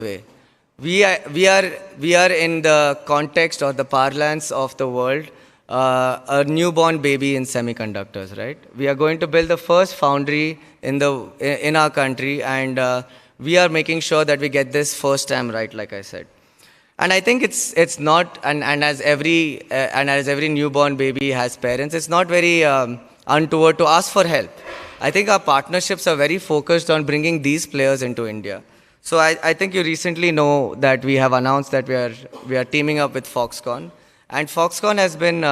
way. We are in the context or the parlance of the world, a newborn baby in semiconductors, right? We are going to build the first foundry in our country, and we are making sure that we get this first time right, like I said. And I think it's not, and as every newborn baby has parents, it's not very untoward to ask for help. I think our partnerships are very focused on bringing these players into India. So I think you recently know that we have announced that we are teaming up with Foxconn. And Foxconn has been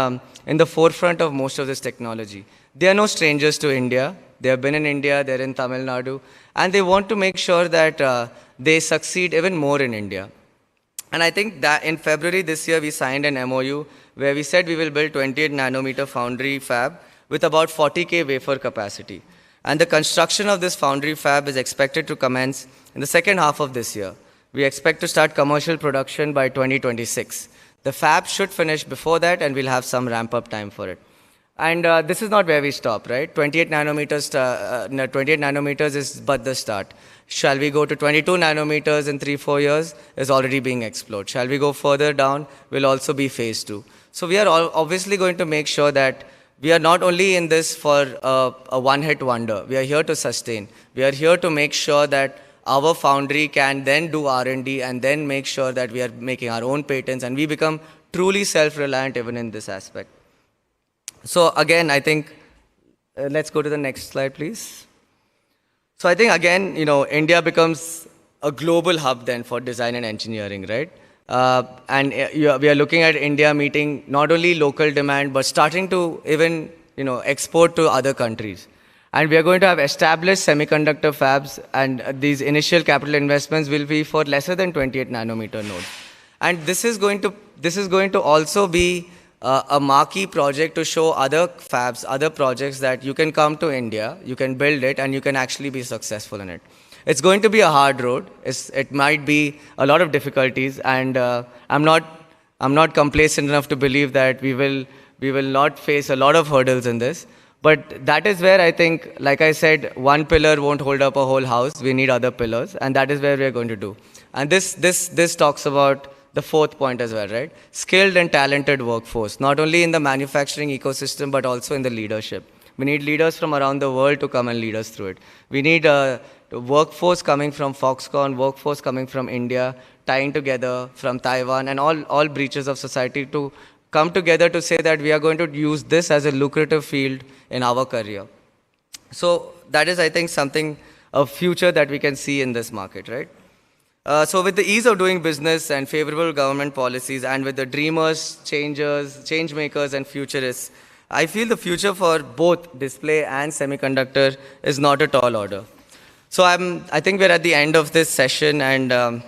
in the forefront of most of this technology. They are no strangers to India. They have been in India, they're in Tamil Nadu, and they want to make sure that they succeed even more in India. And I think that in February this year, we signed an MOU where we said we will build 28 nanometer foundry fab with about 40K wafer capacity. And the construction of this foundry fab is expected to commence in the second half of this year. We expect to start commercial production by 2026. The fab should finish before that, and we'll have some ramp-up time for it. And this is not where we stop, right? 28 nanometers is but the start. Shall we go to 22 nanometers in 3-4 years? Is already being explored. Shall we go further down? Will also be phase 2. So we are obviously going to make sure that we are not only in this for a one-hit wonder. We are here to sustain. We are here to make sure that our foundry can then do R&D and then make sure that we are making our own patents and we become truly self-reliant even in this aspect. So again, I think, let's go to the next slide, please. So I think again, India becomes a global hub then for design and engineering, right? And we are looking at India meeting not only local demand, but starting to even, export to other countries. And we are going to have established semiconductor fabs, and these initial capital investments will be for lesser than 28 nanometer nodes. And this is going to also be a marquee project to show other fabs, other projects that you can come to India, you can build it, and you can actually be successful in it. It's going to be a hard road. It might be a lot of difficulties, and I'm not complacent enough to believe that we will not face a lot of hurdles in this. But that is where I think, like I said, one pillar won't hold up a whole house. We need other pillars, and that is where we are going to do. And this talks about the fourth point as well, right? Skilled and talented workforce, not only in the manufacturing ecosystem, but also in the leadership. We need leaders from around the world to come and lead us through it. We need a workforce coming from Foxconn, workforce coming from India, tying together from Taiwan, and all breaches of society to come together to say that we are going to use this as a lucrative field in our career. So that is, I think, a future that we can see in this market, right? So with the ease of doing business and favorable government policies, and with the dreamers, changers, change makers, and futurists, I feel the future for both display and semiconductor is not a tall order. So I think we're at the end of this session, and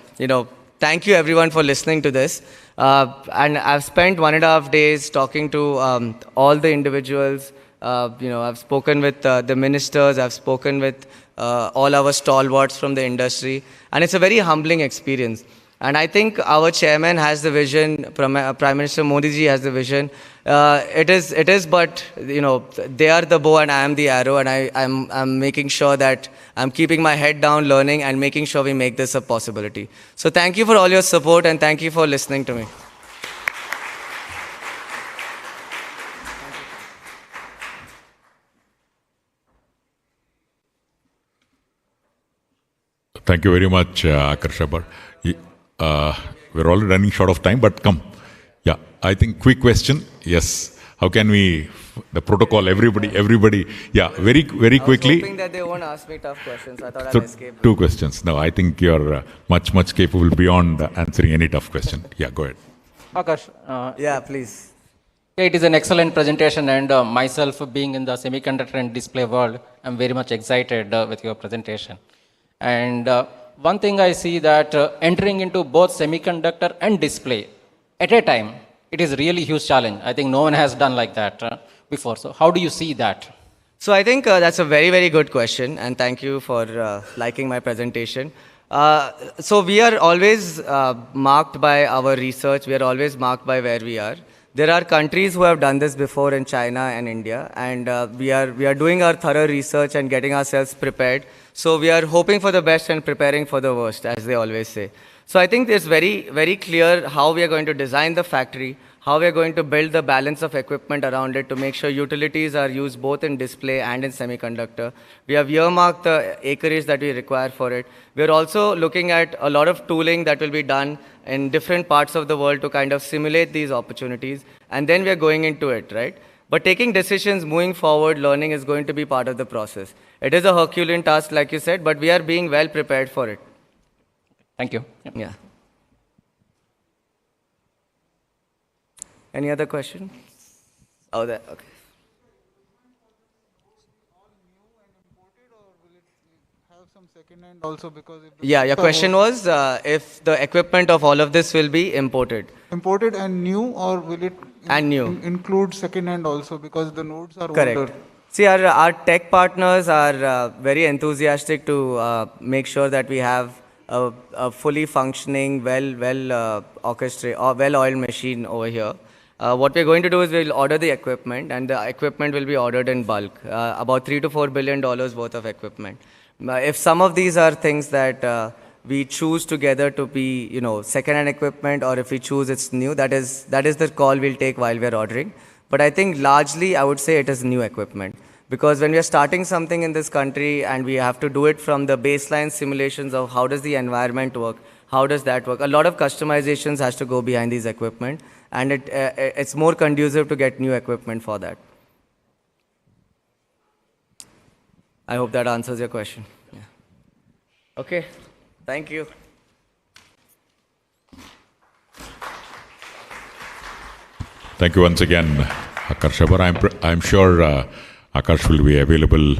thank you everyone for listening to this. And I've spent 1.5 days talking to all the individuals. I've spoken with the ministers. I've spoken with all our stalwarts from the industry, and it's a very humbling experience. And I think our chairman has the vision, Prime Minister Modi ji has the vision. It is, but they are the bow and I am the arrow, and I'm making sure that I'm keeping my head down, learning, and making sure we make this a possibility. So thank you for all your support, and thank you for listening to me. Thank you very much, Akarsha. We're already running short of time, but come. Yeah, I think quick question. Yes. How can we, the protocol, everybody. Yeah, very quickly. I was hoping that they won't ask me tough questions. I thought I'd escape. 2 questions. No, I think you're much capable beyond answering any tough question. Yeah, go ahead. Akash. Yeah, please. It is an excellent presentation, and myself being in the semiconductor and display world, I'm very much excited with your presentation. And one thing I see that entering into both semiconductor and display at a time, it is really huge challenge. I think no one has done like that before. So how do you see that? So I think that's a very, very good question, and thank you for liking my presentation. So we are always marked by our research. We are always marked by where we are. There are countries who have done this before in China and India, and we are doing our thorough research and getting ourselves prepared. So we are hoping for the best and preparing for the worst, as they always say. So I think it's very, very clear how we are going to design the factory, how we are going to build the balance of equipment around it to make sure utilities are used both in display and in semiconductor. We have earmarked the acreage that we require for it. We are also looking at a lot of tooling that will be done in different parts of the world to kind of simulate these opportunities. And then we are going into it, right? But taking decisions, moving forward, learning is going to be part of the process. It is a Herculean task, like you said, but we are being well prepared for it. Thank you. Yeah. Any other question? Oh, that, okay. Have some second hand also, because if Yeah, your question was if the equipment of all of this will be imported. imported and new, or will it And new. include second hand also, because the nodes are Correct. older? See, our tech partners are very enthusiastic to make sure that we have a fully functioning, orchestrated, or well-oiled machine over here. What we're going to do is we'll order the equipment, and the equipment will be ordered in bulk, about $3 to $4 billion worth of equipment. If some of these are things that we choose together to be, second-hand equipment, or if we choose it's new, that is the call we'll take while we're ordering. But I think largely, I would say it is new equipment. Because when we are starting something in this country and we have to do it from the baseline simulations of how does the environment work, how does that work, a lot of customizations has to go behind these equipment, and it's more conducive to get new equipment for that. I hope that answers your question. Yeah. Okay, thank you. Thank you once again, Akash. I'm sure Akash will be available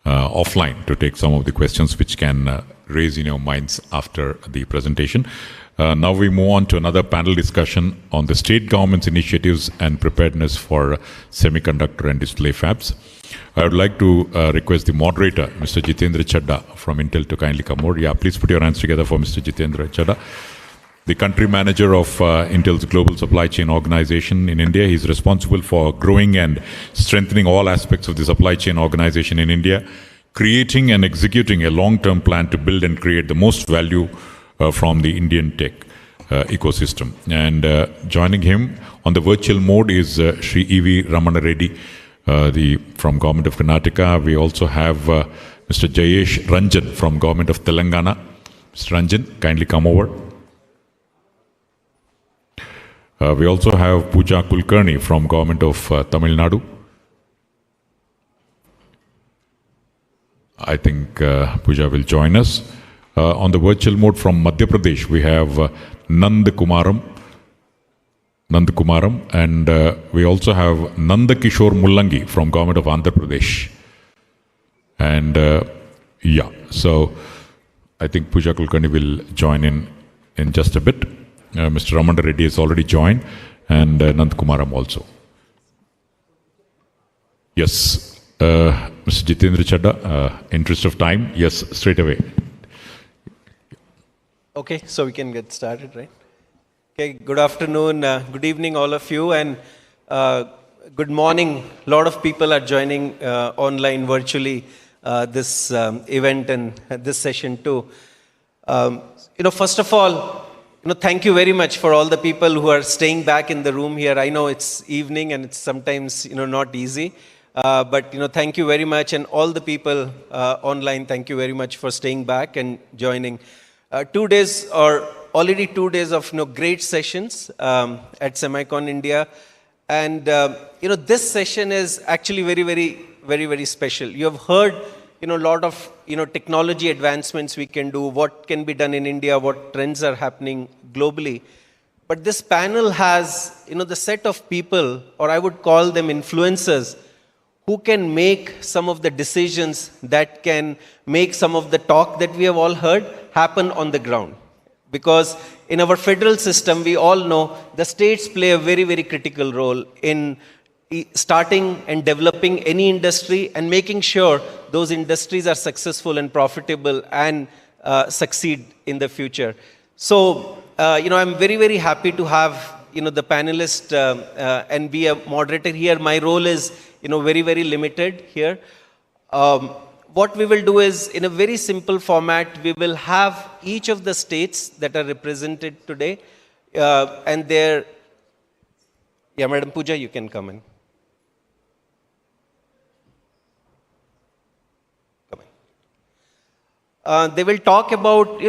offline to take some of the questions which can raise in your minds after the presentation. Now we move on to another panel discussion on the state government's initiatives and preparedness for semiconductor and display fabs. I would like to request the moderator, Mr. Jitendra Chadda from Intel, to kindly come over. Yeah, please put your hands together for Mr. Jitendra Chadda, the country manager of Intel's global supply chain organization in India. He's responsible for growing and strengthening all aspects of the supply chain organization in India, creating and executing a long-term plan to build and create the most value from the Indian tech ecosystem. And joining him on the virtual mode is Shri E.V. Ramana Reddy, from Government of Karnataka. We also have Mr. Jayesh Ranjan from Government of Telangana. Mr. Ranjan, kindly come over. We also have Pooja Kulkarni from Government of Tamil Nadu. I think Pooja will join us. On the virtual mode from Madhya Pradesh, we have Nand Kumarum, and we also have Nanda Kishore Mullangi from Government of Andhra Pradesh. And yeah, so I think Pooja Kulkarni will join in just a bit. Mr. Ramana Reddy has already joined, and Nand Kumaram also. Yes, Mr. Jitendra Chadda, interest of time, yes, straight away. Okay, so we can get started, right? Okay, good afternoon, good evening, all of you, and good morning. A lot of people are joining online virtually this event and this session too. First of all, thank you very much for all the people who are staying back in the room here. I know it's evening and it's sometimes, not easy. But, thank you very much. And all the people online, thank you very much for staying back and joining. 2 days or already 2 days of, great sessions at Semicon India. And, this session is actually very, very, very, very special. You have heard, a lot of, technology advancements we can do, what can be done in India, what trends are happening globally. But this panel has, the set of people, or I would call them influencers, who can make some of the decisions that can make some of the talk that we have all heard happen on the ground. Because in our federal system, we all know the states play a very, very critical role in starting and developing any industry and making sure those industries are successful and profitable and succeed in the future. So, I'm very, very happy to have, the panelist and be a moderator here. My role is, very, very limited here. what we will do is, in a very simple format, we will have each of the states that are represented today and their... Yeah, Madam Pooja, you can come in. They will talk about,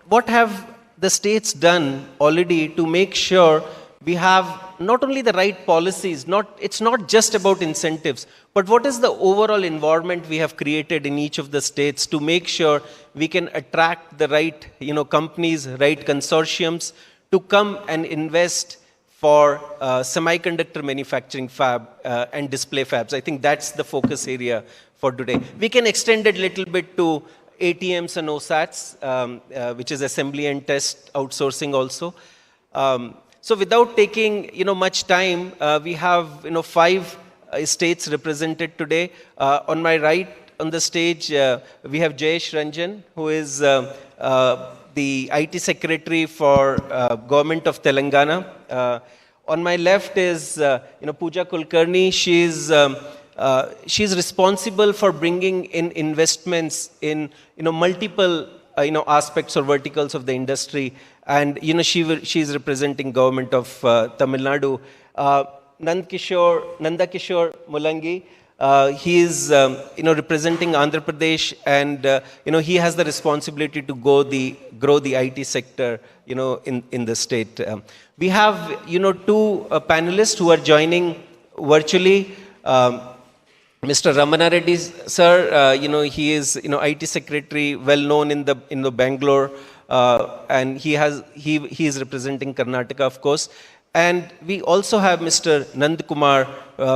what have the states done already to make sure we have not only the right policies, it's not just about incentives, but what is the overall environment we have created in each of the states to make sure we can attract the right, companies, right consortiums to come and invest for semiconductor manufacturing fab and display fabs. I think that's the focus area for today. We can extend it a little bit to ATMs and OSATs, which is assembly and test outsourcing also. So without taking much time, we have 5 states represented today. On my right on the stage, we have Jayesh Ranjan, who is the IT Secretary for Government of Telangana. On my left is Pooja Kulkarni. She's responsible for bringing in investments in multiple aspects or verticals of the industry, and she's representing government of Tamil Nadu. Nanda Kishore Mullangi, he is representing Andhra Pradesh, and he has the responsibility to grow the IT sector in the state. We have 2 panelists who are joining virtually. Mr. Ramana Reddy, sir, he is IT secretary, well known in the Bangalore, and he is representing Karnataka, of course. And we also have Mr. Nand Kumar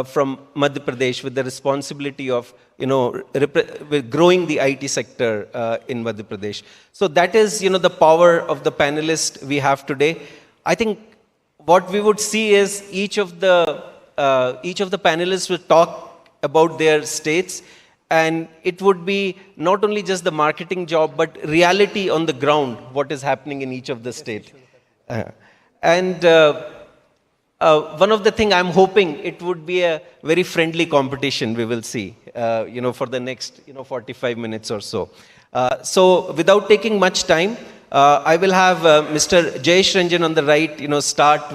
from Madhya Pradesh with the responsibility of growing the IT sector in Madhya Pradesh. So that is the power of the panelists we have today. I think what we would see is each of the panelists will talk about their states, and it would be not only just the marketing job, but reality on the ground, what is happening in each of the states. And one of the things I'm hoping it would be a very friendly competition we will see, for the next 45 minutes or so. So without taking much time, I will have Mr. Jayesh Ranjan on the right, start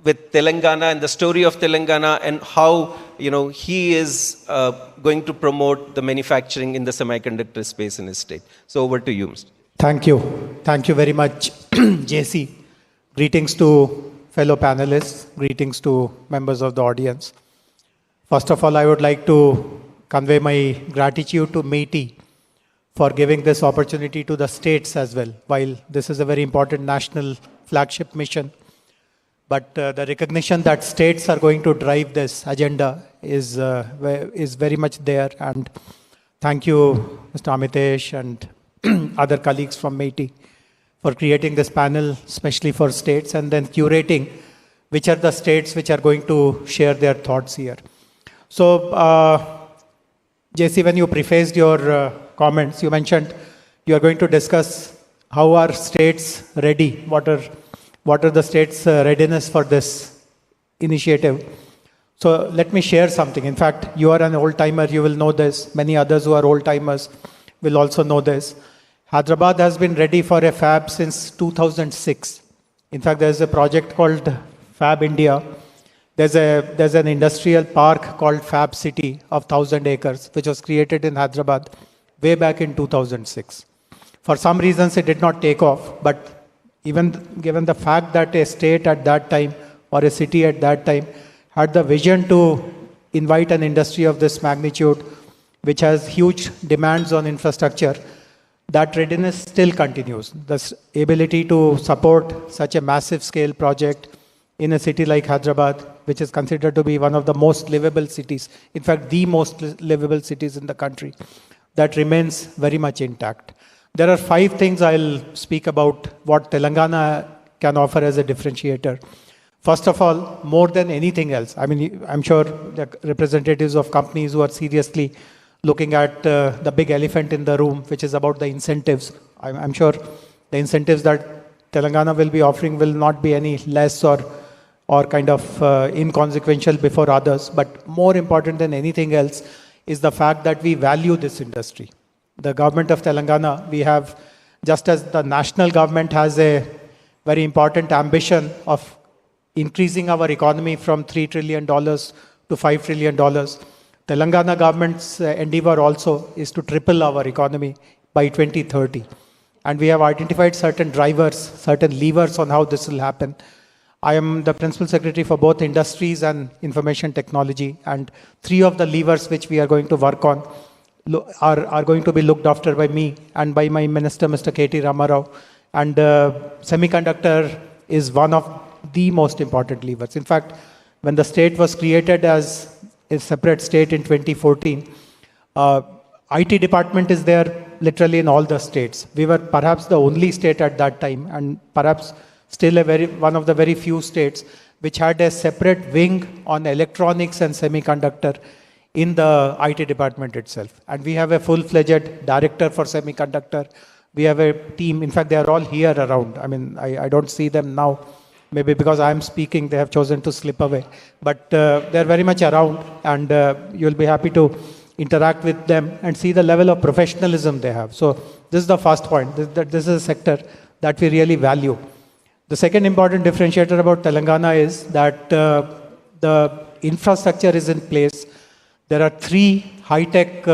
with Telangana and the story of Telangana and how he is going to promote the manufacturing in the semiconductor space in his state. So over to you, Mr. Thank you very much, JC. Greetings to fellow panelists, greetings to members of the audience. First of all, I would like to convey my gratitude to METI for giving this opportunity to the states as well. While this is a very important national flagship mission, but the recognition that states are going to drive this agenda is very much there. And thank you, Mr. Amitesh and other colleagues from METI for creating this panel, especially for states, and then curating which are the states which are going to share their thoughts here. So, JC, when you prefaced your comments, you mentioned you are going to discuss how are states ready, what are the states' readiness for this initiative. So let me share something. In fact, you are an old-timer, you will know this. Many others who are old-timers will also know this. Hyderabad has been ready for a fab since 2006. In fact, there's a project called Fab India. There's an industrial park called Fab City of 1,000 acres, which was created in Hyderabad way back in 2006. For some reasons, it did not take off, but even given the fact that a state at that time or a city at that time had the vision to invite an industry of this magnitude, which has huge demands on infrastructure, that readiness still continues. The ability to support such a massive scale project in a city like Hyderabad, which is considered to be one of the most livable cities, in fact, the most livable cities in the country, that remains very much intact. There are 5 things I'll speak about what Telangana can offer as a differentiator. First of all, more than anything else, I mean, I'm sure the representatives of companies who are seriously looking at the big elephant in the room, which is about the incentives. I'm sure the incentives that Telangana will be offering will not be any less or kind of inconsequential before others. But more important than anything else, is the fact that we value this industry. The government of Telangana, we have, just as the national government has a very important ambition of increasing our economy from $3 trillion to $5 trillion. Telangana government's endeavor also is to triple our economy by 2030. And we have identified certain drivers, certain levers on how this will happen. I am the principal secretary for both industries and information technology, and 3 of the levers which we are going to work on are going to be looked after by me and by my minister, Mr. K.T. Ramarao. And semiconductor is one of the most important levers. In fact, when the state was created as a separate state in 2014, IT department is there literally in all the states. We were perhaps the only state at that time, and perhaps still one of the very few states which had a separate wing on electronics and semiconductor in the IT department itself. And we have a full-fledged director for semiconductor. We have a team. In fact, they are all here around. I mean, I don't see them now. Maybe because I am speaking, they have chosen to slip away. But they're very much around, and you'll be happy to interact with them and see the level of professionalism they have. So this is the first point. This is a sector that we really value. The second important differentiator about Telangana is that the infrastructure is in place. There are 3 high-tech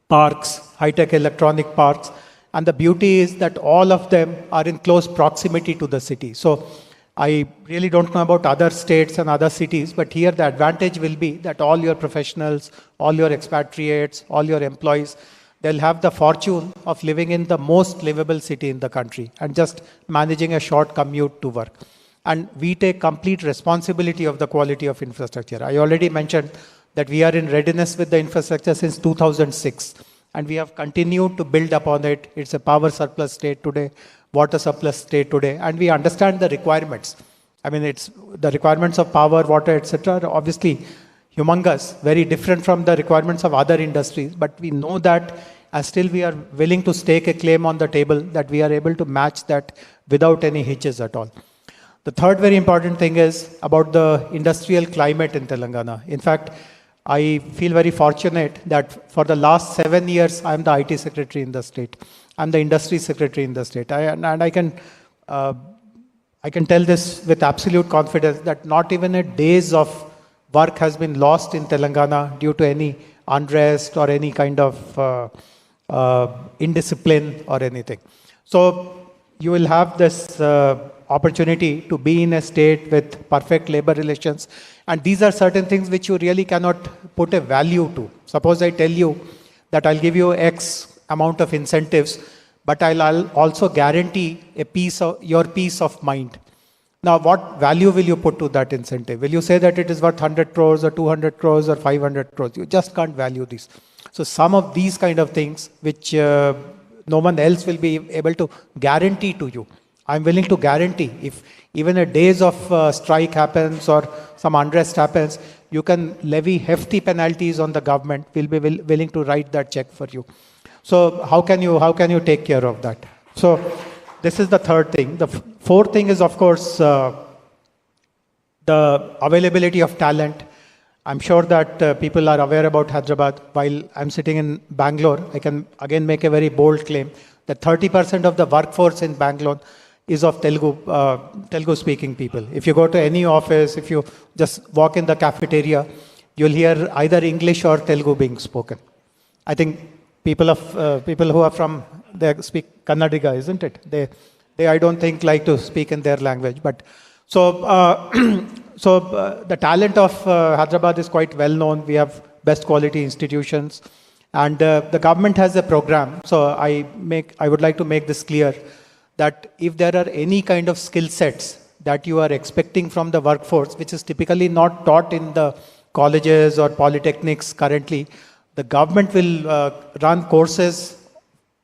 parks, high-tech electronic parks, and the beauty is that all of them are in close proximity to the city. So I really don't know about other states and other cities, but here the advantage will be that all your professionals, all your expatriates, all your employees, they'll have the fortune of living in the most livable city in the country and just managing a short commute to work. And we take complete responsibility of the quality of infrastructure. I already mentioned that we are in readiness with the infrastructure since 2006. And we have continued to build upon it. It's a power surplus state today, water surplus state today, and we understand the requirements. I mean, it's the requirements of power, water, etc. are obviously humongous, very different from the requirements of other industries. But we know that, and still we are willing to stake a claim on the table that we are able to match that without any hitches at all. The third very important thing is about the industrial climate in Telangana. In fact, I feel very fortunate that for the last 7 years, I'm the IT secretary in the state. I'm the industry secretary in the state. I can tell this with absolute confidence that not even a day's of work has been lost in Telangana due to any unrest or any kind of indiscipline or anything. So you will have this opportunity to be in a state with perfect labor relations. And these are certain things which you really cannot put a value to. Suppose I tell you that I'll give you X amount of incentives, but I'll also guarantee your peace of mind. Now, what value will you put to that incentive? Will you say that it is worth 100 crores or 200 crores or 500 crores? You just can't value these. So some of these kind of things which no one else will be able to guarantee to you. I'm willing to guarantee if even a days of strike happens or some unrest happens, you can levy hefty penalties on the government. We'll be willing to write that check for you. So how can you take care of that? So this is the third thing. The fourth thing is, of course, the availability of talent. I'm sure that people are aware about Hyderabad. While I'm sitting in Bangalore, I can again make a very bold claim that 30% of the workforce in Bangalore is of Telugu-speaking people. If you go to any office, if you just walk in the cafeteria, you'll hear either English or Telugu being spoken. I think people who are from, they speak Kannadiga, isn't it? They I don't think like to speak in their language. But so the talent of Hyderabad is quite well known. We have best quality institutions, and the government has a program. So I would like to make this clear that if there are any kind of skill sets that you are expecting from the workforce, which is typically not taught in the colleges or polytechnics currently, the government will run courses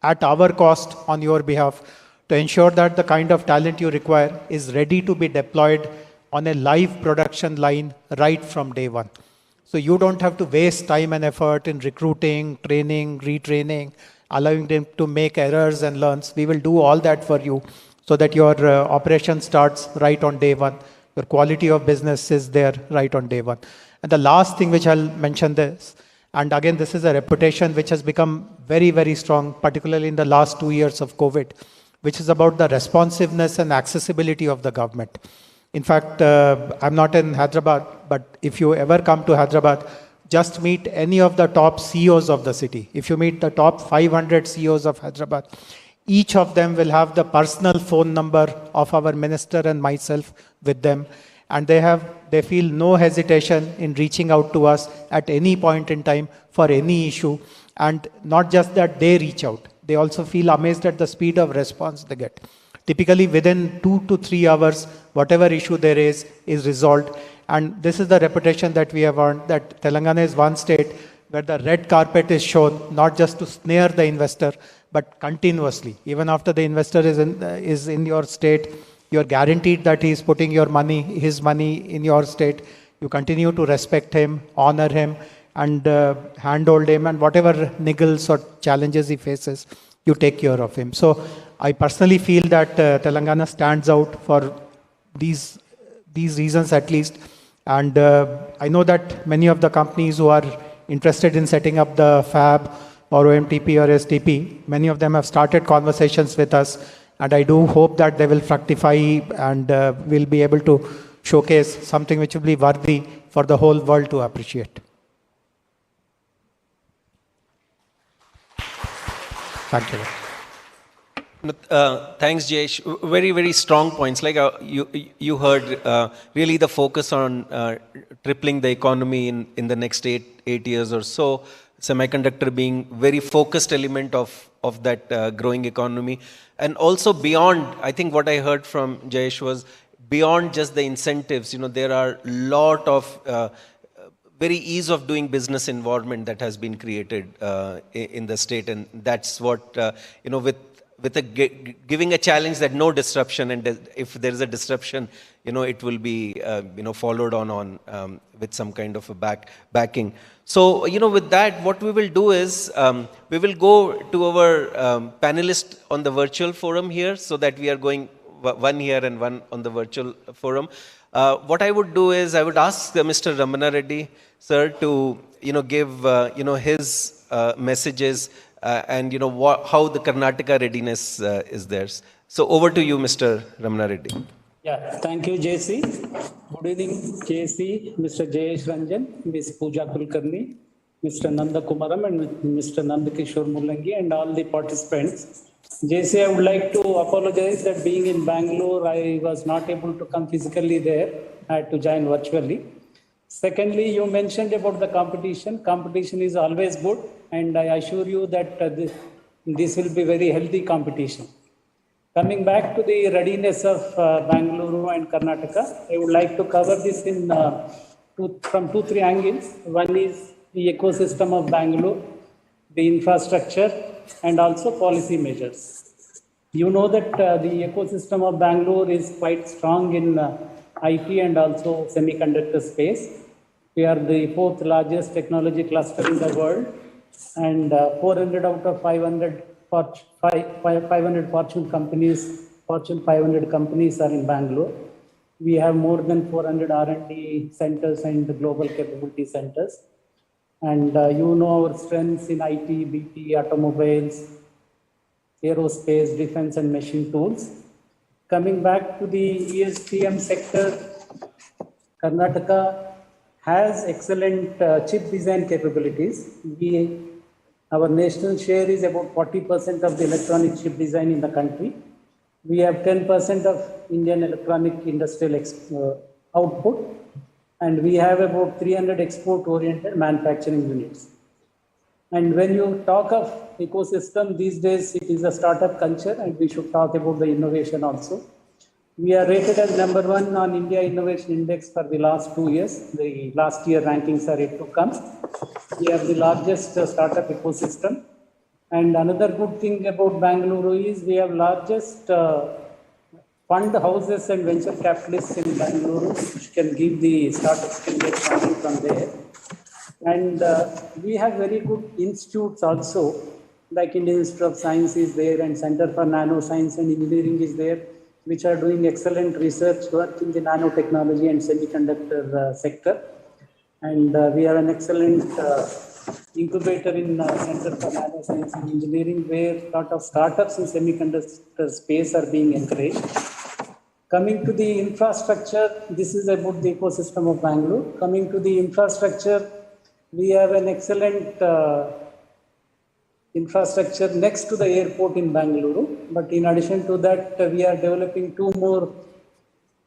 at our cost on your behalf to ensure that the kind of talent you require is ready to be deployed on a live production line right from day one. So you don't have to waste time and effort in recruiting, training, retraining, allowing them to make errors and learns. We will do all that for you so that your operation starts right on day one. Your quality of business is there right on day one. And the last thing which I'll mention this, And again, this is a reputation which has become very, very strong, particularly in the last 2 years of COVID, which is about the responsiveness and accessibility of the government. In fact, I'm not in Hyderabad, but if you ever come to Hyderabad, just meet any of the top CEOs of the city. If you meet the top 500 CEOs of Hyderabad, each of them will have the personal phone number of our minister and myself with them. And they feel no hesitation in reaching out to us at any point in time for any issue. And not just that they reach out, they also feel amazed at the speed of response they get. Typically within 2 to 3 hours, whatever issue there is resolved. And this is the reputation that we have earned, that Telangana is one state where the red carpet is shown, not just to snare the investor, but continuously. Even after the investor is in your state, you're guaranteed that he's putting his money in your state. You continue to respect him, honor him, and handhold him, and whatever niggles or challenges he faces, you take care of him. So I personally feel that Telangana stands out for these reasons at least. And I know that many of the companies who are interested in setting up the fab or OMTP or STP, many of them have started conversations with us. And I do hope that they will fructify and will be able to showcase something which will be worthy for the whole world to appreciate. Thank you. Thanks, Jayesh. Very, very strong points. Like you heard, really the focus on tripling the economy in the next eight years or so. Semiconductor being very focused element of that growing economy. And also beyond, I think what I heard from Jayesh was beyond just the incentives, there are a lot of very ease of doing business environment that has been created in the state. And that's what, giving a challenge that no disruption, and if there is a disruption, it will be, followed on with some kind of a backing. So, with that, what we will do is, we will go to our panelists on the virtual forum here, so that we are going one here and one on the virtual forum. What I would do is, I would ask Mr. Ramana Reddy, sir, to, give, his messages and, how the Karnataka readiness is there. So over to you, Mr. Ramana Reddy. Yeah, thank you, JC. Good evening, JC, Mr. Jayesh Ranjan, Ms. Pooja Kulkarni, Mr. Nanda Kumarum, and Mr. Nand Kishore Mullangi, and all the participants. JC, I would like to apologize that being in Bangalore, I was not able to come physically there. I had to join virtually. Secondly, you mentioned about the competition. Competition is always good, and I assure you that this will be very healthy competition. Coming back to the readiness of Bangalore and Karnataka, I would like to cover this in from 2-3 angles. One is the ecosystem of Bangalore, the infrastructure, and also policy measures. You know that the ecosystem of Bangalore is quite strong in IT and also semiconductor space. We are the 4th largest technology cluster in the world, and 400 out of 500 Fortune companies, Fortune 500 companies are in Bangalore. We have more than 400 R&D centers and global capability centers. And our strengths in IT, BT, automobiles, aerospace, defense, and machine tools. Coming back to the ESTM sector, Karnataka has excellent chip design capabilities. Our national share is about 40% of the electronic chip design in the country. We have 10% of Indian electronic industrial output, and we have about 300 export-oriented manufacturing units. And when you talk of ecosystem, these days it is a startup culture, and we should talk about the innovation also. We are rated as #1 on India Innovation Index for the last 2 years. The last year rankings are yet to come. We have the largest startup ecosystem. And another good thing about Bangalore is we have largest fund houses and venture capitalists in Bangalore, which can give the startups can get funding from there. And we have very good institutes also, like Indian Institute of Science is there, and Center for Nanoscience and Engineering is there, which are doing excellent research work in the nanotechnology and semiconductor sector. And we have an excellent incubator in Center for Nanoscience and Engineering, where a lot of startups in semiconductor space are being encouraged. Coming to the infrastructure, this is about the ecosystem of Bangalore. Coming to the infrastructure, we have an excellent infrastructure next to the airport in Bangalore. But in addition to that, we are developing 2 more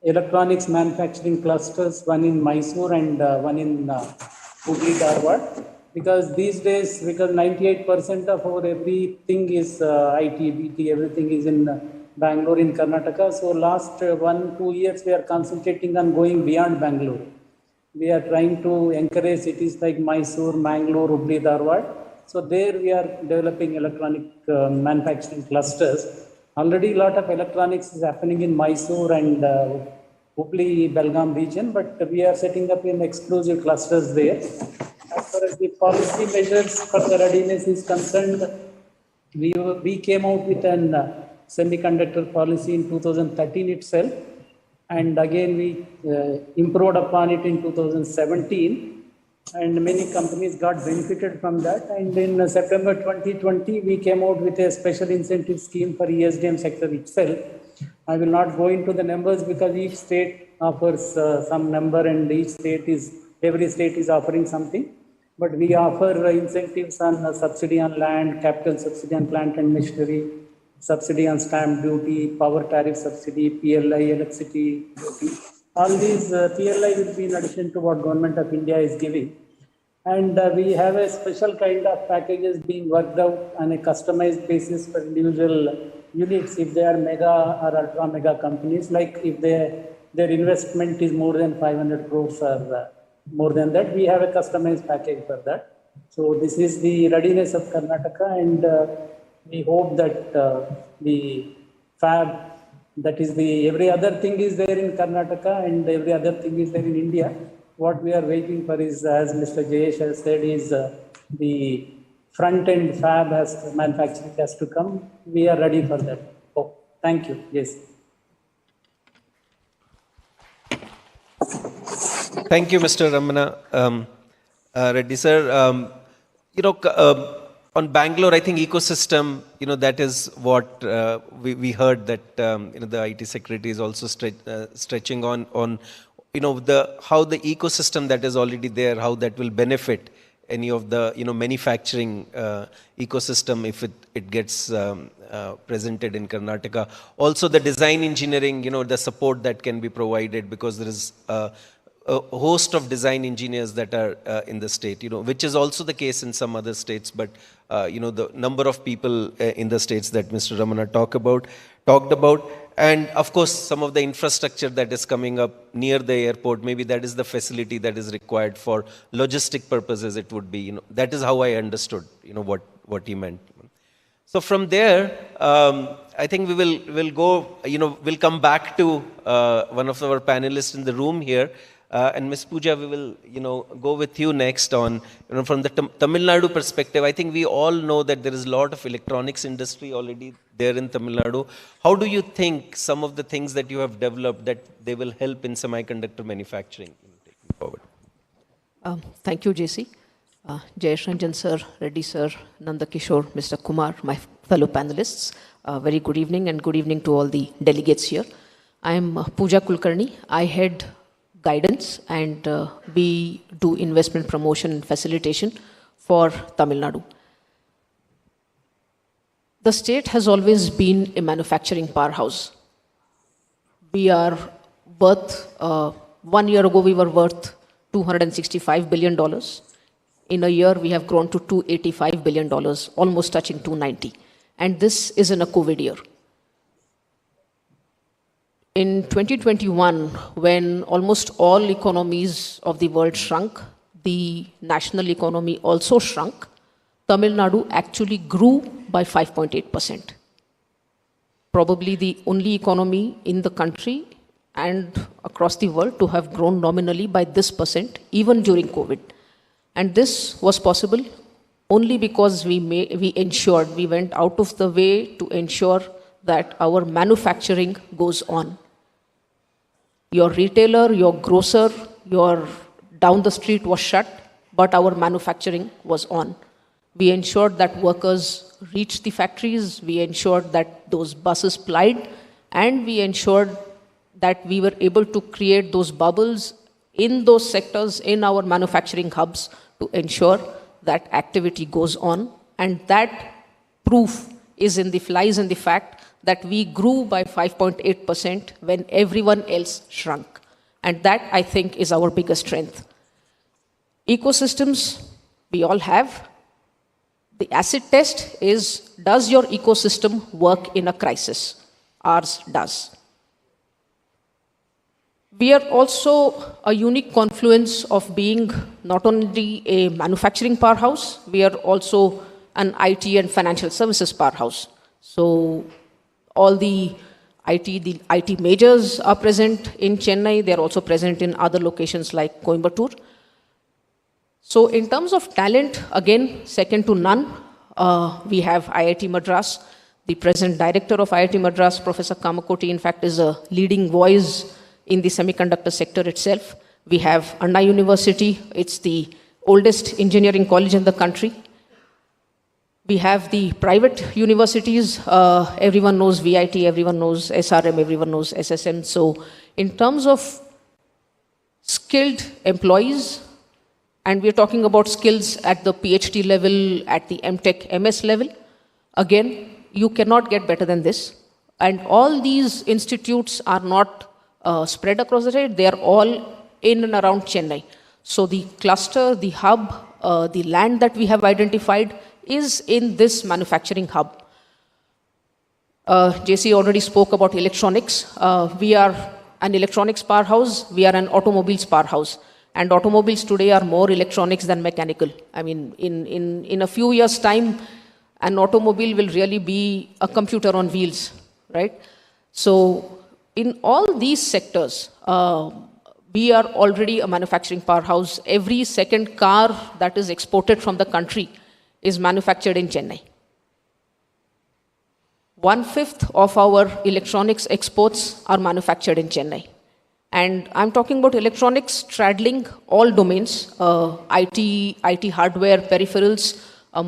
electronics manufacturing clusters, one in Mysore and one in Hubli Dharwad. Because these days, because 98% of our everything is IT, BT, everything is in Bangalore in Karnataka. So last 1-2 years, we are concentrating on going beyond Bangalore. We are trying to encourage cities like Mysore, Mangalore, Hubli, Dharwad. So there we are developing electronic manufacturing clusters. Already a lot of electronics is happening in Mysore and Hubli, Belgaum region, but we are setting up in exclusive clusters there. As far as the policy measures for the readiness is concerned, we came out with an semiconductor policy in 2013 itself, and again we improved upon it in 2017, and many companies got benefited from that. And in September 2020, we came out with a special incentive scheme for ESDM sector itself. I will not go into the numbers because each state offers some number, and every state is offering something. But we offer incentives on subsidy on land, capital subsidy on plant and machinery, subsidy on stamp duty, power tariff subsidy, PLI, electricity duty. All these PLI will be in addition to what Government of India is giving. And we have a special kind of packages being worked out on a customized basis for individual units if they are mega or ultra mega companies, like if their investment is more than 500 crores or more than that, we have a customized package for that. So this is the readiness of Karnataka, and we hope that the fab, that is every other thing is there in Karnataka and every other thing is there in India. What we are waiting for is, as Mr. Jayesh has said, is the front-end fab manufacturing has to come. We are ready for that. Oh, thank you. Yes. Thank you, Mr. Ramana. Reddy sir, on Bangalore, I think ecosystem, that is what we heard that, the IT secretary is also stretching on how the ecosystem that is already there, how that will benefit any of the, manufacturing ecosystem if it gets presented in Karnataka. Also the design engineering, the support that can be provided, because there is a host of design engineers that are in the state, which is also the case in some other states. But, the number of people in the states that Mr. Ramana talked about, and of course, some of the infrastructure that is coming up near the airport, maybe that is the facility that is required for logistic purposes. It would be, that is how I understood, what he meant. So from there, I think we'll go, we'll come back to one of our panelists in the room here. And Ms. Pooja, we will, go with you next on, from the Tamil Nadu perspective. I think we all know that there is a lot of electronics industry already there in Tamil Nadu. How do you think some of the things that you have developed that they will help in semiconductor manufacturing taking forward? Thank you, JC. Jayesh, Ranjan sir, Reddy sir, Nanda, Kishore, Mr. Kumar, my fellow panelists. Very good evening, and good evening to all the delegates here. I am Pooja Kulkarni. I head guidance, and we do investment promotion and facilitation for Tamil Nadu. The state has always been a manufacturing powerhouse. We are worth, 1 year ago we were worth $265 billion. In a year we have grown to $285 billion, almost touching 290. And this is in a COVID year. In 2021, when almost all economies of the world shrunk, the national economy also shrunk, Tamil Nadu actually grew by 5.8%. Probably the only economy in the country and across the world to have grown nominally by this percent, even during COVID. And this was possible only because we went out of the way to ensure that our manufacturing goes on. Your retailer, your grocer, your down the street was shut, but our manufacturing was on. We ensured that workers reached the factories, we ensured that those buses plied, and we ensured that we were able to create those bubbles in those sectors, in our manufacturing hubs, to ensure that activity goes on. And that proof lies in the fact that we grew by 5.8% when everyone else shrunk. And that, I think, is our biggest strength. Ecosystems, we all have. The acid test is, does your ecosystem work in a crisis? Ours does. We are also a unique confluence of being not only a manufacturing powerhouse, we are also an IT and financial services powerhouse. So all the IT majors are present in Chennai. They are also present in other locations like Coimbatore. So in terms of talent, again, second to none, we have IIT Madras. The present director of IIT Madras, Professor Kamakoti, in fact, is a leading voice in the semiconductor sector itself. We have Anna University. It's the oldest engineering college in the country. We have the private universities. Everyone knows VIT, everyone knows SRM, everyone knows SSM. So in terms of skilled employees, and we're talking about skills at the PhD level, at the MTech, MS level, again, you cannot get better than this. And all these institutes are not spread across the state, they are all in and around Chennai. So the cluster, the hub, the land that we have identified is in this manufacturing hub. JC already spoke about electronics. We are an electronics powerhouse, we are an automobiles powerhouse. And automobiles today are more electronics than mechanical. I mean, in a few years' time, an automobile will really be a computer on wheels, right? So in all these sectors, we are already a manufacturing powerhouse. Every second car that is exported from the country is manufactured in Chennai. 1/5 of our electronics exports are manufactured in Chennai. And I'm talking about electronics straddling all domains, IT hardware, peripherals,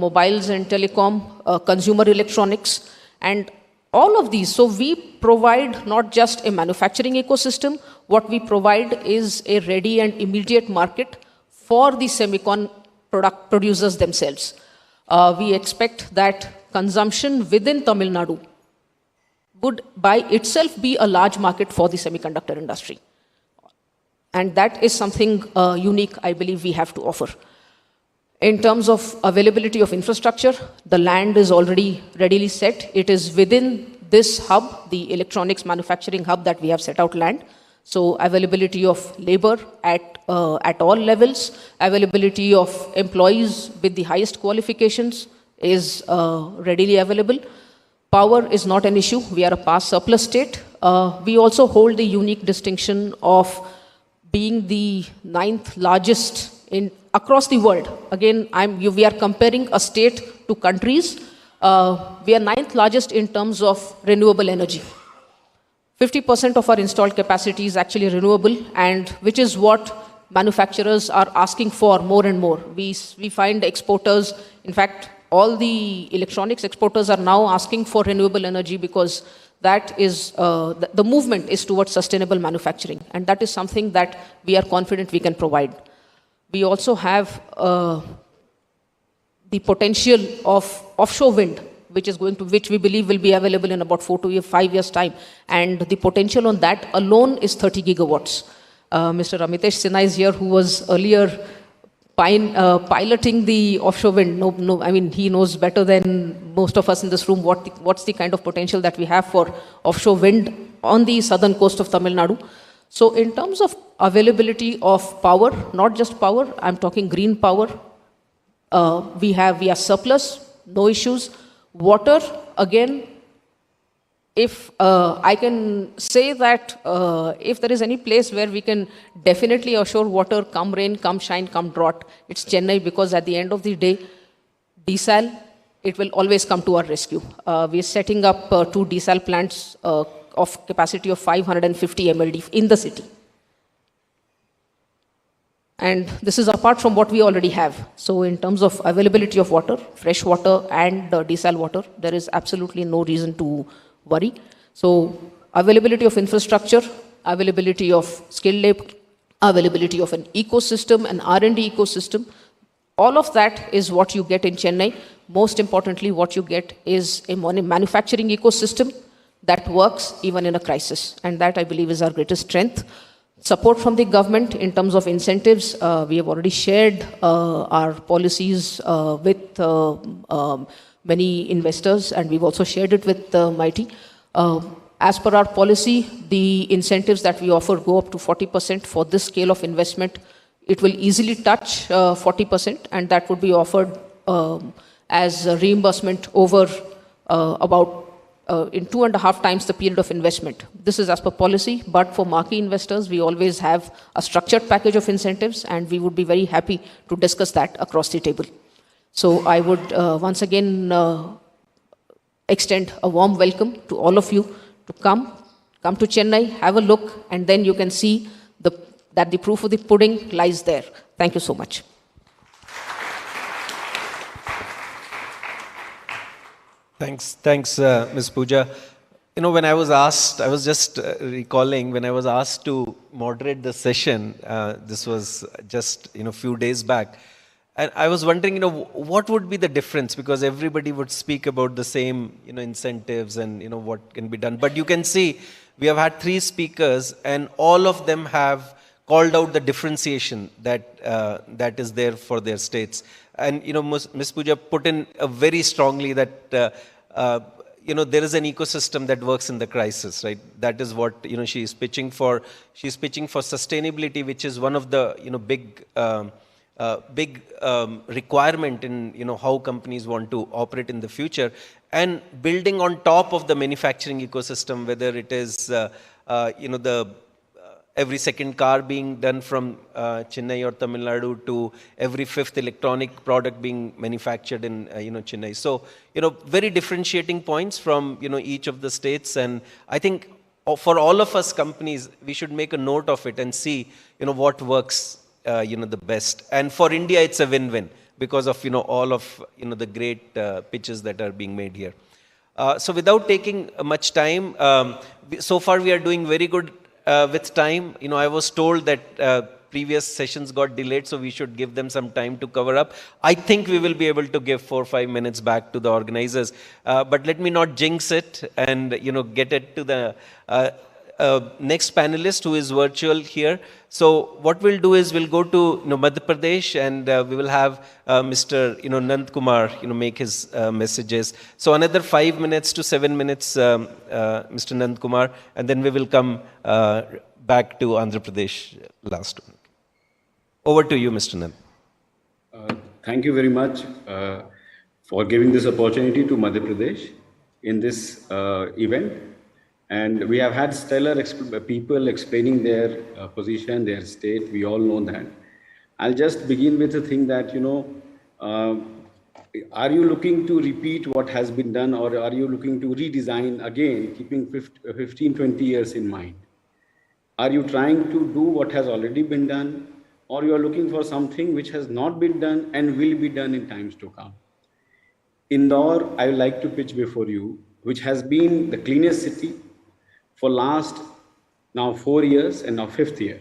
mobiles and telecom, consumer electronics, and all of these. So we provide not just a manufacturing ecosystem, what we provide is a ready and immediate market for the semicon product producers themselves. We expect that consumption within Tamil Nadu would by itself be a large market for the semiconductor industry. And that is something unique, I believe, we have to offer. In terms of availability of infrastructure, the land is already readily set. It is within this hub, the electronics manufacturing hub that we have set out land. So availability of labor at all levels, availability of employees with the highest qualifications is readily available. Power is not an issue. We are a power surplus state. We also hold the unique distinction of being the 9th largest across the world. Again, we are comparing a state to countries. We are 9th largest in terms of renewable energy. 50% of our installed capacity is actually renewable, and which is what manufacturers are asking for more and more. We find exporters, in fact, all the electronics exporters are now asking for renewable energy because that is, the movement is towards sustainable manufacturing. And that is something that we are confident we can provide. We also have the potential of offshore wind, which we believe will be available in about 4 to 5 years' time. And the potential on that alone is 30 gigawatts. Mr. Amitesh Sinha is here, who was earlier piloting the offshore wind. I mean, he knows better than most of us in this room what's the kind of potential that we have for offshore wind on the southern coast of Tamil Nadu. So in terms of availability of power, not just power, I'm talking green power, we are surplus, no issues. Water, again, if I can say that if there is any place where we can definitely assure water, come rain, come shine, come drought, it's Chennai, because at the end of the day, desal, it will always come to our rescue. We are setting up 2 desal plants of capacity of 550 MLD in the city. And this is apart from what we already have. So in terms of availability of water, fresh water and desal water, there is absolutely no reason to worry. So availability of infrastructure, availability of skilled labor, availability of an ecosystem, an R&D ecosystem, all of that is what you get in Chennai. Most importantly, what you get is a manufacturing ecosystem that works even in a crisis. And that, I believe, is our greatest strength. Support from the government in terms of incentives. We have already shared our policies with many investors, and we've also shared it with Mighty. As per our policy, the incentives that we offer go up to 40% for this scale of investment. It will easily touch 40%, and that would be offered as a reimbursement over about in 2.5 times the period of investment. This is as per policy, but for marquee investors, we always have a structured package of incentives, and we would be very happy to discuss that across the table. So I would once again extend a warm welcome to all of you to come to Chennai, have a look, and then you can see that the proof of the pudding lies there. Thank you so much. Thanks, Ms. Pooja. You know, when I was asked, I was just recalling when I was asked to moderate the session. This was just few days back, and I was wondering, what would be the difference, because everybody would speak about the same, incentives and what can be done. But you can see we have had 3 speakers, and all of them have called out the differentiation that is there for their states. And Ms. Pooja put in very strongly that there is an ecosystem that works in the crisis, right? That is what she is pitching for. She's pitching for sustainability, which is one of the big requirement in how companies want to operate in the future, and building on top of the manufacturing ecosystem, whether it is every second car being done from Chennai or Tamil Nadu to every 5th electronic product being manufactured in Chennai. So very differentiating points from each of the states, and I think for all of us companies, we should make a note of it and see what works the best. And for India, it's a win-win because of all of the great pitches that are being made here. So without taking much time, so far we are doing very good with time. I was told that previous sessions got delayed, so we should give them some time to cover up. I think we will be able to give 4 or 5 minutes back to the organizers. But let me not jinx it and get it to the next panelist who is virtual here. So what we'll do is we'll go to Madhya Pradesh, and we will have Mr. Nand Kumar make his messages. So another 5 minutes to 7 minutes, Mr. Nand Kumar, and then we will come back to Andhra Pradesh last one. Over to you, Mr. Nand. Thank you very much for giving this opportunity to Madhya Pradesh in this event. And we have had stellar people explaining their position, their state. We all know that. I'll just begin with the thing that, are you looking to repeat what has been done, or are you looking to redesign again, keeping 15, 20 years in mind? Are you trying to do what has already been done, or you are looking for something which has not been done and will be done in times to come? Indore, I would like to pitch before you, which has been the cleanest city for last now 4 years and now 5th year.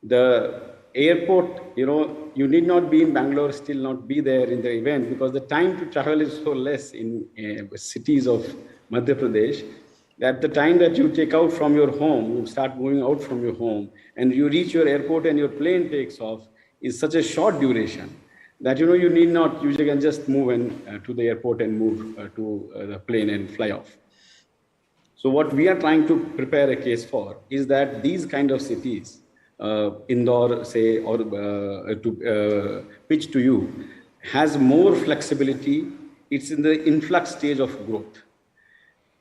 The airport, you need not be in Bangalore, still not be there in the event, because the time to travel is so less in cities of Madhya Pradesh, that the time that you take out from your home, you start moving out from your home, and you reach your airport and your plane takes off, is such a short duration that you need not, you can just move to the airport and move to the plane and fly off. So what we are trying to prepare a case for is that these kind of cities, Indore, say, or to pitch to you, has more flexibility. It's in the influx stage of growth.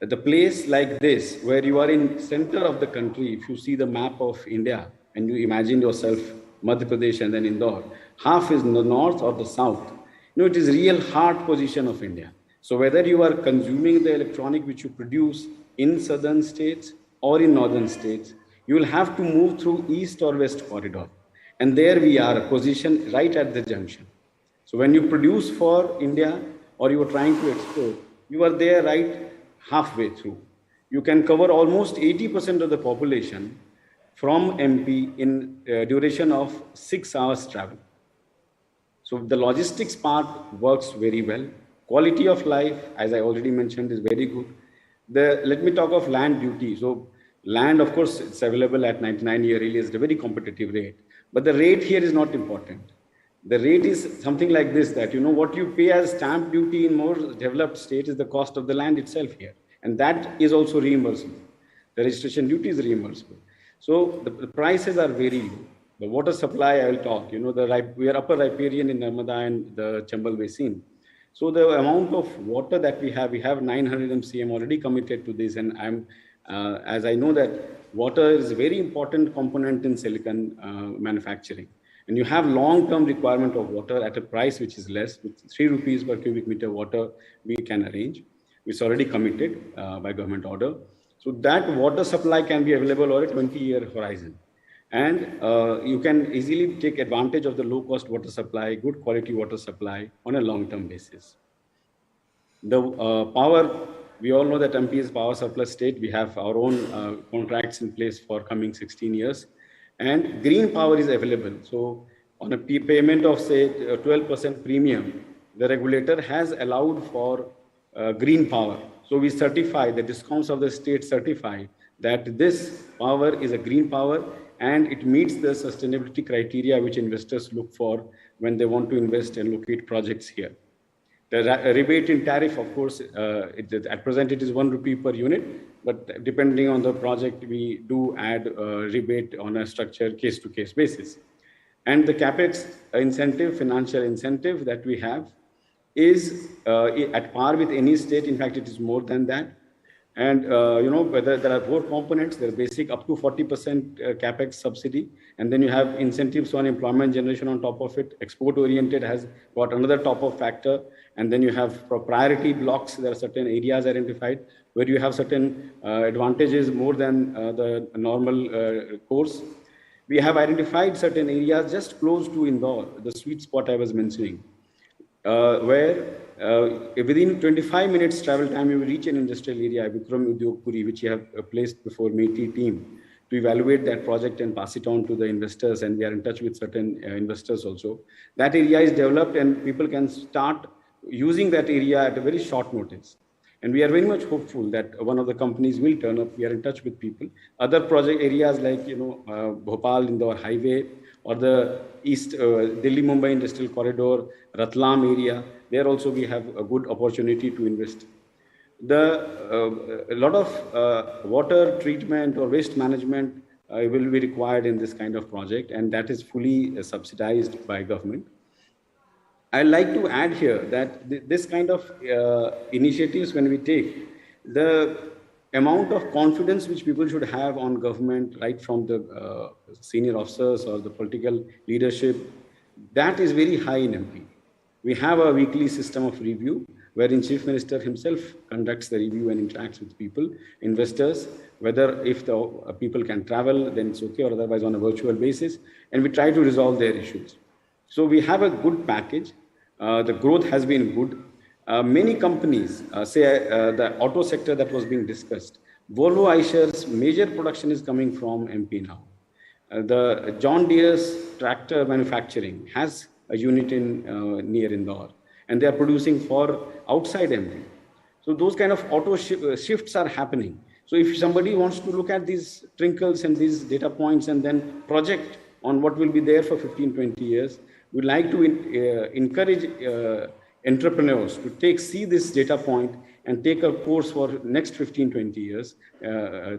The place like this, where you are in center of the country, if you see the map of India and you imagine yourself Madhya Pradesh and then Indore, half is in the north or the south. It is real heart position of India. So whether you are consuming the electronic which you produce in southern states or in northern states, you will have to move through east or west corridor. And there we are positioned right at the junction. So when you produce for India or you are trying to export, you are there right halfway through. You can cover almost 80% of the population from MP in duration of 6 hours travel. So the logistics part works very well. Quality of life, as I already mentioned, is very good. Let me talk of land duty. So land, of course, it's available at 99-year arrears at a very competitive rate. But the rate here is not important. The rate is something like this, that what you pay as stamp duty in more developed states is the cost of the land itself here. And that is also reimbursable. The registration duty is reimbursable. So the prices are very low. The water supply, I will talk. We are upper riparian in Narmada and the Chambal Basin. So the amount of water that we have 900 MCM already committed to this. And as I know that water is a very important component in silicon manufacturing. And you have long-term requirement of water at a price which is less, with 3 rupees per cubic meter water we can arrange. It's already committed by government order. So that water supply can be available over a 20-year horizon. And you can easily take advantage of the low-cost water supply, good quality water supply on a long-term basis. The power, we all know that MP is power surplus state. We have our own contracts in place for coming 16 years. And green power is available. So on a payment of, say, 12% premium, the regulator has allowed for green power. So we certify, the discounts of the state certify that this power is a green power and it meets the sustainability criteria which investors look for when they want to invest and locate projects here. The rebate in tariff, of course, at present it is 1 rupee per unit, but depending on the project, we do add rebate on a structured case-to-case basis. And the CapEx incentive, financial incentive that we have is at par with any state. In fact, it is more than that. And whether there are 4 components, there are basic up to 40% CapEx subsidy, and then you have incentives on employment generation on top of it. Export oriented has got another top of factor, and then you have priority blocks. There are certain areas identified where you have certain advantages more than the normal course. We have identified certain areas just close to Indore, the sweet spot I was mentioning, where within 25 minutes travel time, you will reach an industrial area, Vikram Udyogpuri, which you have placed before METI team to evaluate that project and pass it on to the investors. And we are in touch with certain investors also. That area is developed and people can start using that area at a very short notice. And we are very much hopeful that one of the companies will turn up. We are in touch with people. Other project areas like, Bhopal Indore Highway, or the East Delhi-Mumbai Industrial Corridor, Ratlam area, there also we have a good opportunity to invest. A lot of water treatment or waste management will be required in this kind of project, and that is fully subsidized by government. I'd like to add here that this kind of initiatives, when we take, the amount of confidence which people should have on government, right from the senior officers or the political leadership, that is very high in MP. We have a weekly system of review wherein Chief Minister himself conducts the review and interacts with people, investors, whether if the people can travel, then it's okay, or otherwise on a virtual basis, and we try to resolve their issues. So we have a good package. The growth has been good. Many companies, the auto sector that was being discussed, Volvo Eicher's major production is coming from MP now. The John Deere's tractor manufacturing has a unit in near Indore, and they are producing for outside MP. So those kind of auto shifts are happening. So if somebody wants to look at these trinkles and these data points and then project on what will be there for 15, 20 years, we'd like to encourage entrepreneurs to see this data point and take a course for next 15, 20 years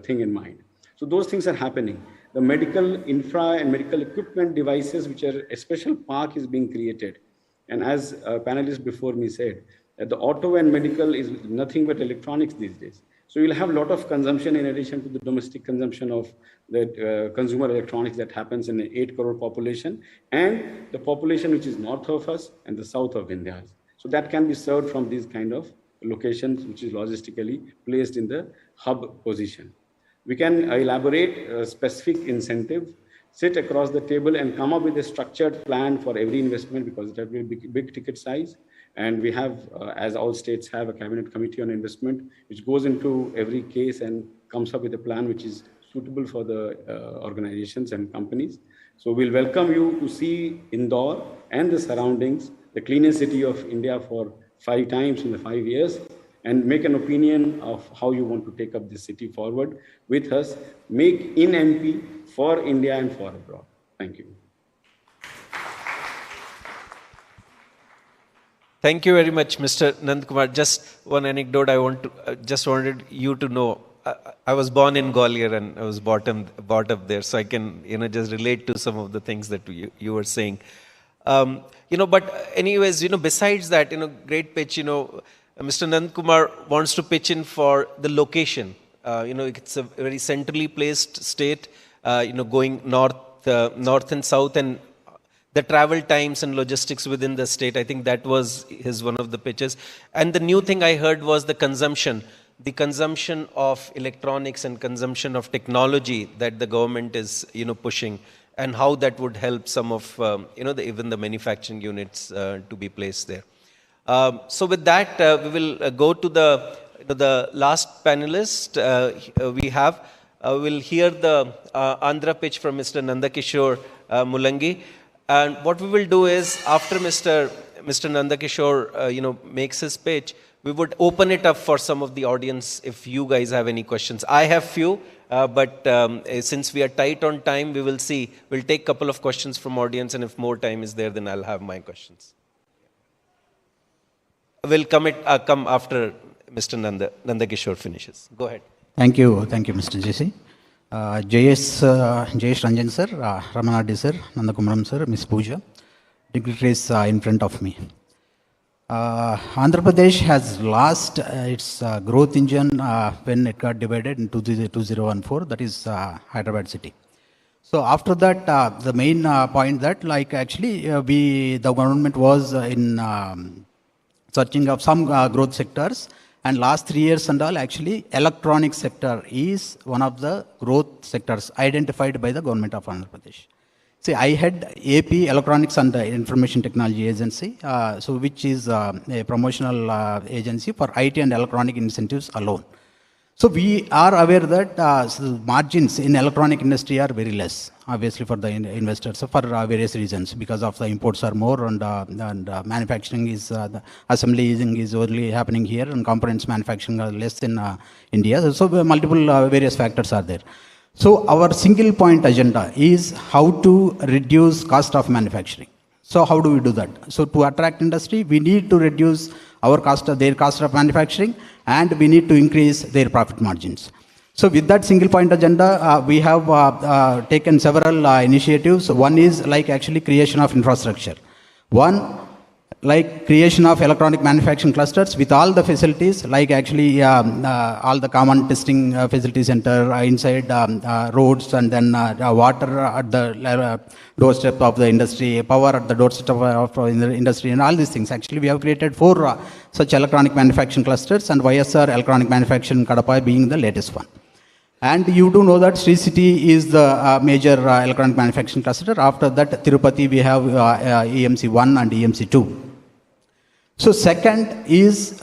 thing in mind. So those things are happening. The medical infra and medical equipment devices, which are a special park is being created. And as a panelist before me said, that the auto and medical is nothing but electronics these days. So you'll have a lot of consumption in addition to the domestic consumption of the consumer electronics that happens in an 8 crore population and the population which is north of us and the south of India. So that can be served from these kind of locations, which is logistically placed in the hub position. We can elaborate a specific incentive. sit across the table and come up with a structured plan for every investment, because it has a big ticket size. And we have, as all states have, a cabinet committee on investment, which goes into every case and comes up with a plan which is suitable for the organizations and companies. So we'll welcome you to see Indore and the surroundings, the cleanest city of India for 5 times in the 5 years, and make an opinion of how you want to take up this city forward with us. Make in MP for India and for abroad. Thank you. Thank you very much, Mr. Nand Kumar. Just one anecdote I just wanted you to know. I was born in Gwalior and I was brought up there, so I can just relate to some of the things that you were saying. But anyways, besides that, great pitch. Mr. Nand Kumar wants to pitch in for the location. It's a very centrally placed state. Going north and south, and the travel times and logistics within the state. I think that was one of the pitches. And the new thing I heard was the consumption of electronics and consumption of technology that the government is, pushing, and how that would help some of, even the manufacturing units to be placed there. So with that, we will go to the last panelist we have. We'll hear the Andhra pitch from Mr. Nanda Kishore Mullangi. And what we will do is, after Mr. Nanda Kishore, makes his pitch, we would open it up for some of the audience if you guys have any questions. I have few, but since we are tight on time, we'll take a couple of questions from audience, and if more time is there, then I'll have my questions. We'll come after Mr. Nanda Kishore finishes. Go ahead. Thank you, Mr. JC. Jayesh, Ranjan sir, Ramana sir, Nanda Kumarum sir, Miss Pooja, dignitaries in front of me. Andhra Pradesh has lost its growth engine when it got divided in 2014, that is Hyderabad city. So after that, the main point that the government was in searching of some growth sectors. And last 3 years and all, actually, electronic sector is one of the growth sectors identified by the government of Andhra Pradesh. See, I had AP Electronics and Information Technology Agency, which is a promotional agency for IT and electronic incentives alone. So we are aware that margins in electronic industry are very less, obviously for the investors, for various reasons, because of the imports are more and manufacturing is, the assembly is only happening here, and components manufacturing are less in India. So multiple various factors are there. So our single point agenda is how to reduce cost of manufacturing. So how do we do that? So to attract industry, we need to reduce their cost of manufacturing, and we need to increase their profit margins. So with that single point agenda, we have taken several initiatives. One is creation of infrastructure. One, creation of electronic manufacturing clusters with all the facilities, all the common testing facility center inside roads, and then water at the doorstep of the industry, power at the doorstep of the industry, and all these things. Actually, we have created 4 such electronic manufacturing clusters, and YSR Electronic Manufacturing Kadapa being the latest one. And you do know that Sri City is the major electronic manufacturing cluster. After that, Tirupati, we have EMC 1 and EMC 2. So second is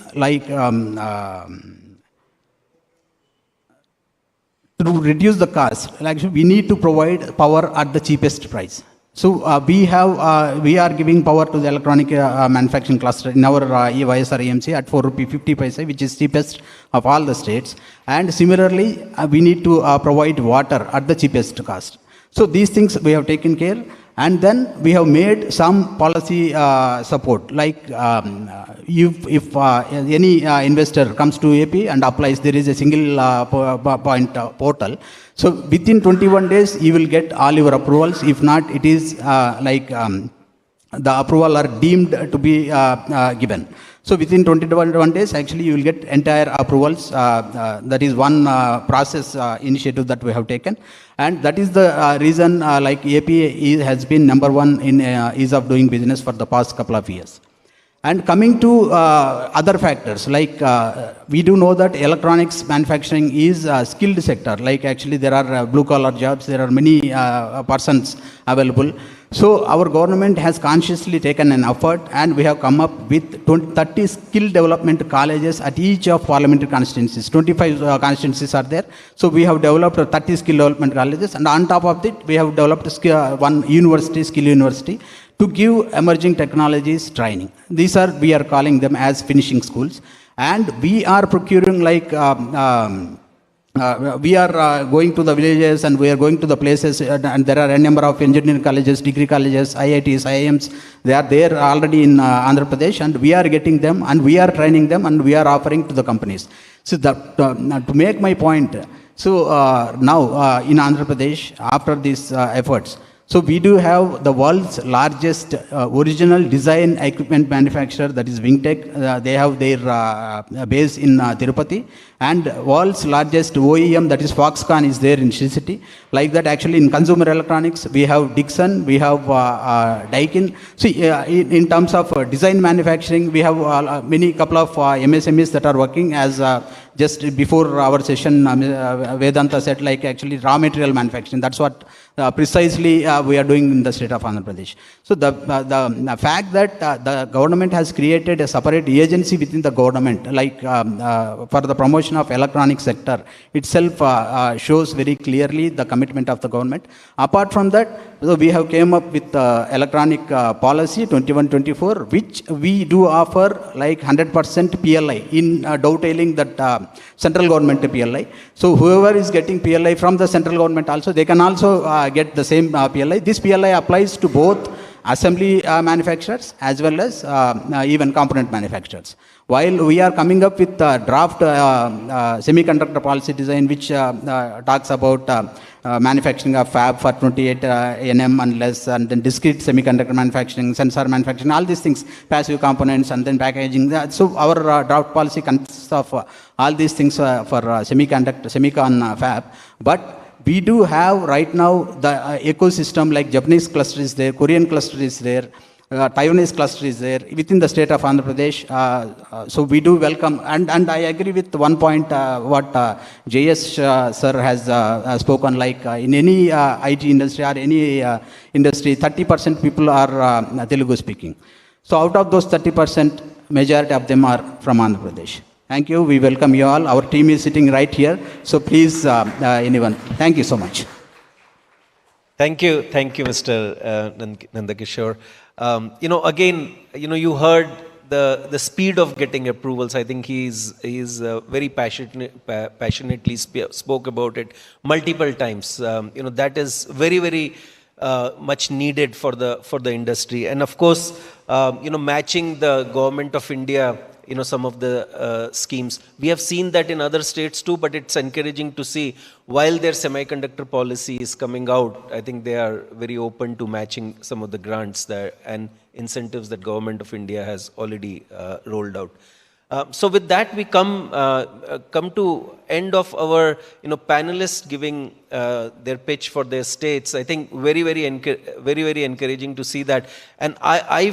to reduce the cost. We need to provide power at the cheapest price. So we are giving power to the electronic manufacturing cluster in our YSR EMC at 4 rupee 50 paisa, which is cheapest of all the states. And similarly, we need to provide water at the cheapest cost. So these things we have taken care. And then we have made some policy support, if any investor comes to AP and applies, there is a single point portal. So within 21 days, you will get all your approvals. If not, it is the approval are deemed to be given. So within 21 days, actually, you will get entire approvals. That is one process initiative that we have taken. And that is the reason AP has been #1 in ease of doing business for the past couple of years. And coming to other factors, like we do know that electronics manufacturing is a skilled sector. Like actually there are blue collar jobs, there are many persons available. So our government has consciously taken an effort, and we have come up with 30 skill development colleges at each of parliamentary constituencies. 25 constituencies are there. So we have developed 30 skill development colleges, and on top of it, we have developed one university, skill university, to give emerging technologies training. These are, we are calling them as finishing schools. And we are procuring like, we are going to the villages, and we are going to the places, and there are a number of engineering colleges, degree colleges, IITs, IIMs. They are there already in Andhra Pradesh, and we are getting them, and we are training them, and we are offering to the companies. So that, to make my point, so now in Andhra Pradesh, after these efforts, so we do have the world's largest original design equipment manufacturer, that is Wingtech. They have their base in Tirupati, and world's largest OEM, that is Foxconn, is there in Sri City. Like that, actually in consumer electronics, we have Dixon, we have Daikin. See, in terms of design manufacturing, we have many couple of MSMEs that are working as just before our session, Vedanta said, like actually raw material manufacturing. That's what precisely we are doing in the state of Andhra Pradesh. So the fact that the government has created a separate agency within the government, like for the promotion of electronic sector itself, shows very clearly the commitment of the government. Apart from that, so we have came up with electronic policy 21-24, which we do offer like 100% PLI in dovetailing that central government PLI. So whoever is getting PLI from the central government also, they can also get the same PLI. This PLI applies to both assembly manufacturers as well as even component manufacturers. While we are coming up with draft semiconductor policy design, which talks about manufacturing of fab for 28 nm and less, and then discrete semiconductor manufacturing, sensor manufacturing, all these things, passive components, and then packaging. So our draft policy consists of all these things for semicon fab. But we do have right now the ecosystem, like Japanese cluster is there, Korean cluster is there, Taiwanese cluster is there within the state of Andhra Pradesh. So we do welcome, and I agree with one point what Jayesh sir has spoken, like in any IT industry or any industry, 30% people are Telugu speaking. So out of those 30%, majority of them are from Andhra Pradesh. Thank you. We welcome you all. Our team is sitting right here. So please, anyone. Thank you so much. Thank you, Mr. Nanda Kishore. Again, you heard the speed of getting approvals. I think he's very passionately spoke about it multiple times. That is very, very much needed for the industry. And of course, matching the government of India, some of the schemes. We have seen that in other states too, but it's encouraging to see while their semiconductor policy is coming out, I think they are very open to matching some of the grants and incentives that government of India has already rolled out. So with that, we come to end of our panelists giving their pitch for their states. I think very, very encouraging to see that. And I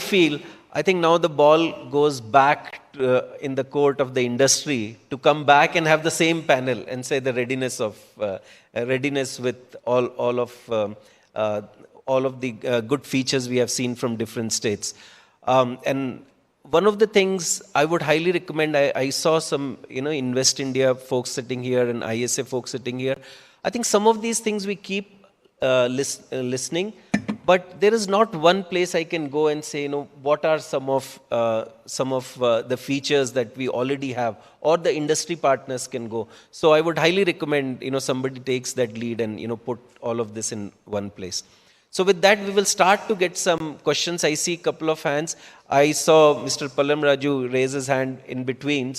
think now the ball goes back in the court of the industry to come back and have the same panel and say the readiness with all of the good features we have seen from different states. And one of the things I would highly recommend, I saw some Invest India folks sitting here and ISA folks sitting here. I think some of these things we keep listening, but there is not one place I can go and say, what are some of the features that we already have, or the industry partners can go. So I would highly recommend, somebody takes that lead and, put all of this in one place. So with that, we will start to get some questions. I see a couple of hands. I saw Mr. Pallam Raju raise his hand in between.